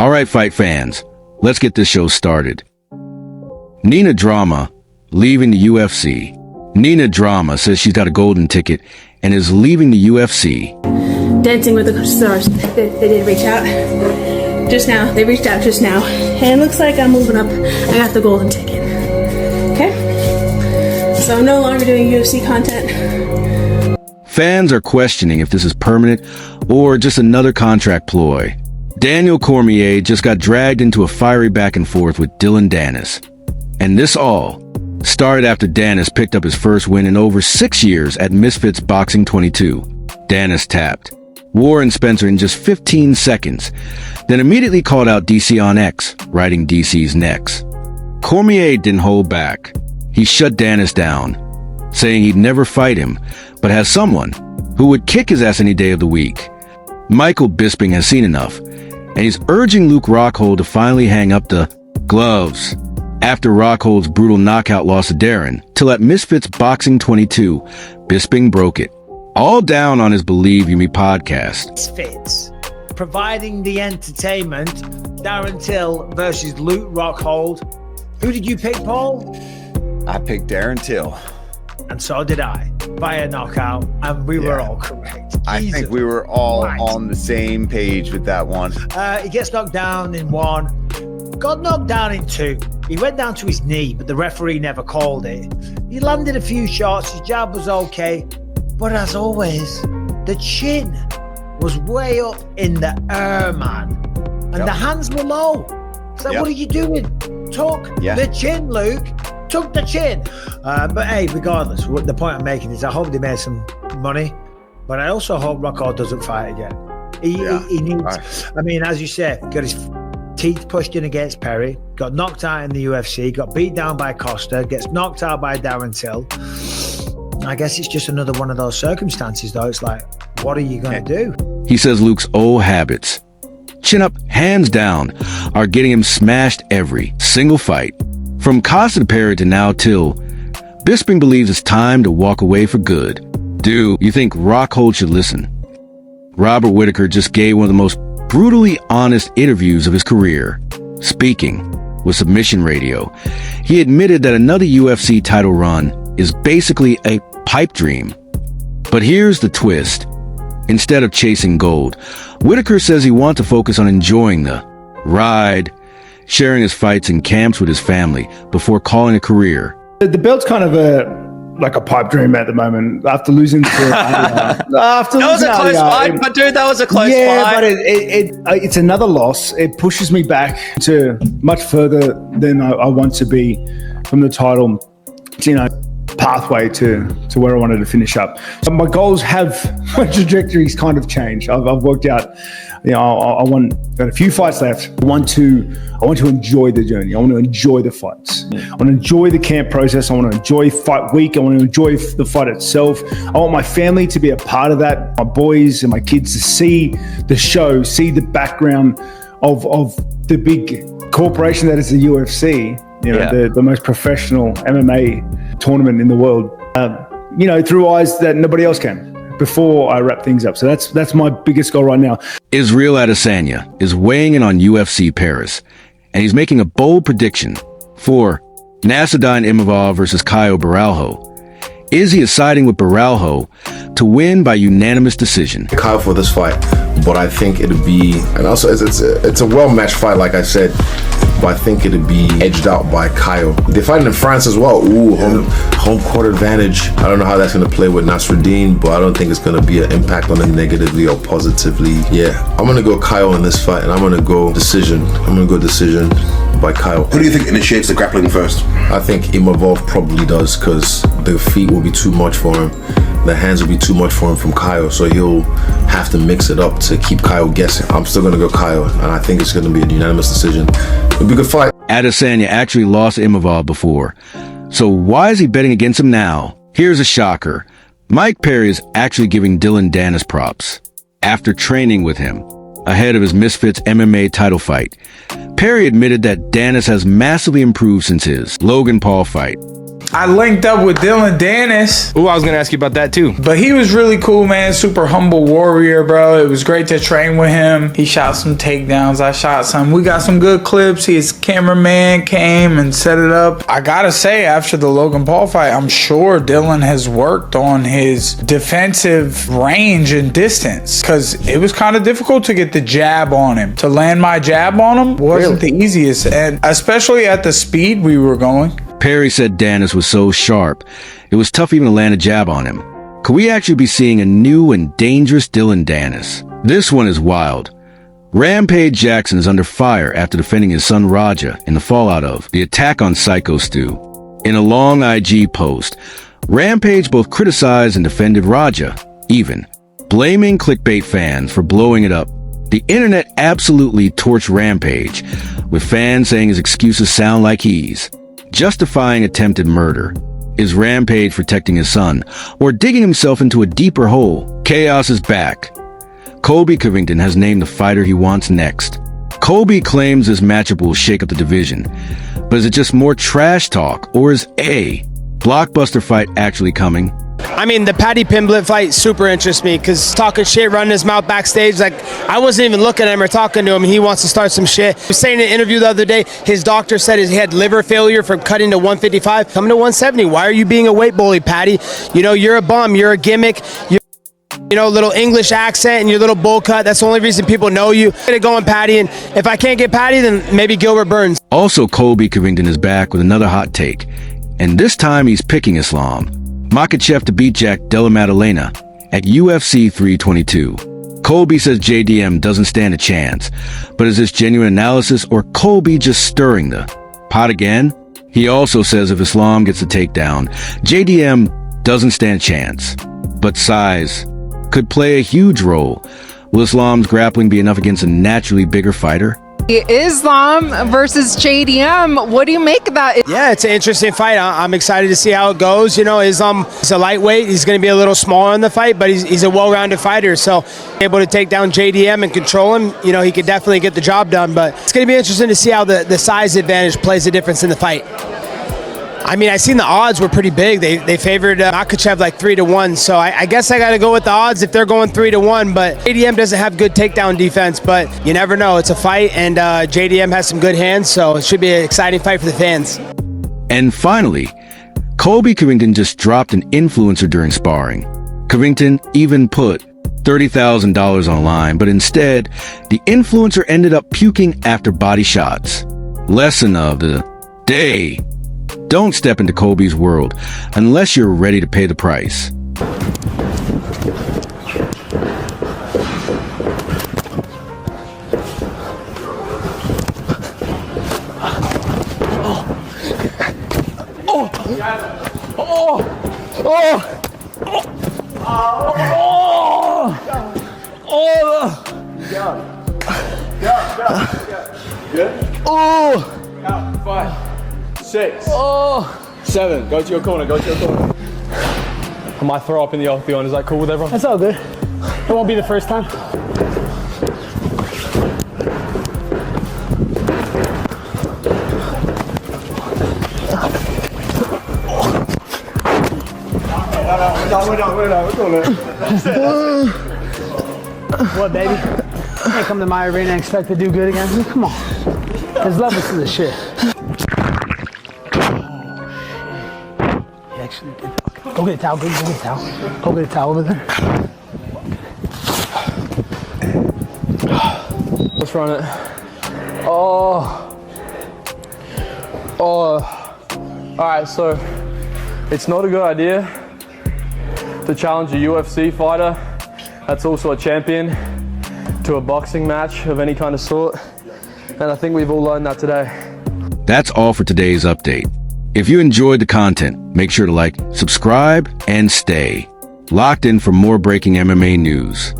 All right, fight fans, let's get this show started. Nina Drama leaving the UFC. Nina Drama says she's got a golden ticket and is leaving the UFC. Dancing with the Stars. They did reach out just now. They reached out just now. And it looks like I'm moving up. I got the golden ticket. Okay? So I'm no longer doing UFC content. Fans are questioning if this is permanent or just another contract ploy. Daniel Cormier just got dragged into a fiery back and forth with Dillon Danis. And this all started after Danis picked up his first win in over 6 years at Misfits Boxing 22. Danis tapped Warren Spencer in just 15 seconds, then immediately called out DC on X, riding DC's necks. Cormier didn't hold back. He shut Danis down, saying he'd never fight him, but has someone who would kick his ass any day of the week. Michael Bisping has seen enough, and he's urging Luke Rockhold to finally hang up the gloves after Rockhold's brutal knockout loss to Darren, till at Misfits Boxing 22, Bisping broke it. All down on his Believe You Me podcast. Misfits, providing the entertainment, Darren Till versus Luke Rockhold. Who did you pick, Paul? I picked Darren Till. And so did I, via knockout, and we were all correct. I think we were all on the same page with that one. He gets knocked down in 1, got knocked down in 2. He went down to his knee, but the referee never called it. He landed a few shots, his jab was okay, but as always, the chin was way up in the air, man. And the hands were low. So what are you doing? Tuck the chin, Luke. Tuck the chin. But hey, regardless, what the point I'm making is I hope they made some money, but I also hope Rockhold doesn't fight again. He needs, I mean, as you said, got his teeth pushed in against Perry, got knocked out in the UFC, got beat down by Costa, gets knocked out by Darren Till. I guess it's just another one of those circumstances, though. It's like, what are you going to do? He says Luke's old habits, chin up, hands down, are getting him smashed every single fight. From Costa to Perry to now Till, Bisping believes it's time to walk away for good. Do you think Rockhold should listen? Robert Whittaker just gave one of the most brutally honest interviews of his career. Speaking with Submission Radio, he admitted that another UFC title run is basically a pipe dream. But here's the twist. Instead of chasing gold, Whittaker says he wants to focus on enjoying the ride, sharing his fights in camps with his family before calling a career. The belt's kind of like a pipe dream at the moment. After losing to that was a close fight, but dude, that was a close fight. Yeah, but it's another loss. It pushes me back to much further than I want to be from the title, pathway to where I wanted to finish up. So my goals my trajectory's kind of changed. I've worked out, got a few fights left. I want to enjoy the journey. I want to enjoy the fights. I want to enjoy the camp process. I want to enjoy fight week. I want to enjoy the fight itself. I want my family to be a part of that. My boys and my kids to see the show, see the background of the big corporation that is the UFC. The most professional MMA tournament in the world, through eyes that nobody else can, before I wrap things up. So that's my biggest goal right now. Israel Adesanya is weighing in on UFC Paris, and he's making a bold prediction for Nassourdine Imavov versus Caio Borralho. Izzy is siding with Borralho to win by unanimous decision. Caio for this fight, but I think it'll be, and also it's a well-matched fight, like I said, but I think it'll be edged out by Caio. They're fighting in France as well. Home court advantage. I don't know how that's going to play with Nassourdine, but I don't think it's going to be an impact on him negatively or positively. Yeah, I'm going to go Caio in this fight, and I'm going to go decision. By Caio. Who do you think initiates the grappling first? I think Imavov probably does, because the feet will be too much for him. The hands will be too much for him from Caio, so he'll have to mix it up to keep Caio guessing. I'm still going to go Caio, and I think it's going to be a unanimous decision. It'll be a good fight. Adesanya actually lost Imavov before, so why is he betting against him now? Here's a shocker. Mike Perry is actually giving Dillon Danis props. After training with him ahead of his Misfits MMA title fight, Perry admitted that Danis has massively improved since his Logan Paul fight. I linked up with Dylan Danis. Ooh, I was gonna ask you about that too. But he was really cool, man. Super humble warrior, bro. It was great to train with him. He shot some takedowns. I shot some. We got some good clips. His cameraman came and set it up. I gotta say, after the Logan Paul fight, I'm sure Dylan has worked on his defensive range and distance, because it was kind of difficult to get the jab on him. To land my jab on him wasn't the easiest, and especially at the speed we were going. Perry said Danis was so sharp, it was tough even to land a jab on him. Could we actually be seeing a new and dangerous Dylan Danis? This one is wild. Rampage Jackson is under fire after defending his son Raja in the fallout of the attack on Psycho Stu. In a long IG post, Rampage both criticized and defended Raja, even blaming clickbait fans for blowing it up. The internet absolutely torched Rampage, with fans saying his excuses sound like he's justifying attempted murder. Is Rampage protecting his son, or digging himself into a deeper hole? Chaos is back. Colby Covington has named the fighter he wants next. Colby claims this matchup will shake up the division, but is it just more trash talk, or is a blockbuster fight actually coming? I mean, the Paddy Pimblett fight super interests me, because talking shit, running his mouth backstage, like, I wasn't even looking at him or talking to him, and he wants to start some shit. He was saying in an interview the other day, his doctor said he had liver failure from cutting to 155, coming to 170. Why are you being a weight bully, Paddy? You know, you're a bum, you're a gimmick, you know, little English accent and your little bowl cut. That's the only reason people know you. Get it going, Paddy, and if I can't get Paddy, then maybe Gilbert Burns. Also, Colby Covington is back with another hot take, and this time he's picking Islam Makhachev to beat Jack Della Maddalena at UFC 322. Colby says JDM doesn't stand a chance, but is this genuine analysis or Colby just stirring the pot again? He also says if Islam gets the takedown, JDM doesn't stand a chance, but size could play a huge role. Will Islam's grappling be enough against a naturally bigger fighter? Islam versus JDM. What do you make of that? Yeah, it's an interesting fight. I'm excited to see how it goes. You know, Islam is a lightweight. He's going to be a little smaller in the fight, but he's a well-rounded fighter. So able to take down JDM and control him, you know, he could definitely get the job done. But it's going to be interesting to see how the size advantage plays a difference in the fight. I mean, I seen the odds were pretty big. They favored Makhachev like 3-1. So I guess I got to go with the odds if they're going 3-1. But JDM doesn't have good takedown defense. But you never know. It's a fight, and JDM has some good hands. So it should be an exciting fight for the fans. And finally, Colby Covington just dropped an influencer during sparring. Covington even put $30,000 on the line, but instead, the influencer ended up puking after body shots. Lesson of the day: don't step into Colby's world unless you're ready to pay the price. Count 5, 6, 7. Go to your corner. Go to your corner. I might throw up in the octagon. Is that cool with everyone? That's all good. It won't be the first time. What, baby? You can't come to my arena and expect to do good against me? Come on. There's levels to this shit. He actually did. Go get a towel. Go get a towel. Go get a towel over there. Let's run it. Alright, so it's not a good idea to challenge a UFC fighter that's also a champion to a boxing match of any kind of sort. And I think we've all learned that today. That's all for today's update. If you enjoyed the content, make sure to like, subscribe, and stay locked in for more breaking MMA news.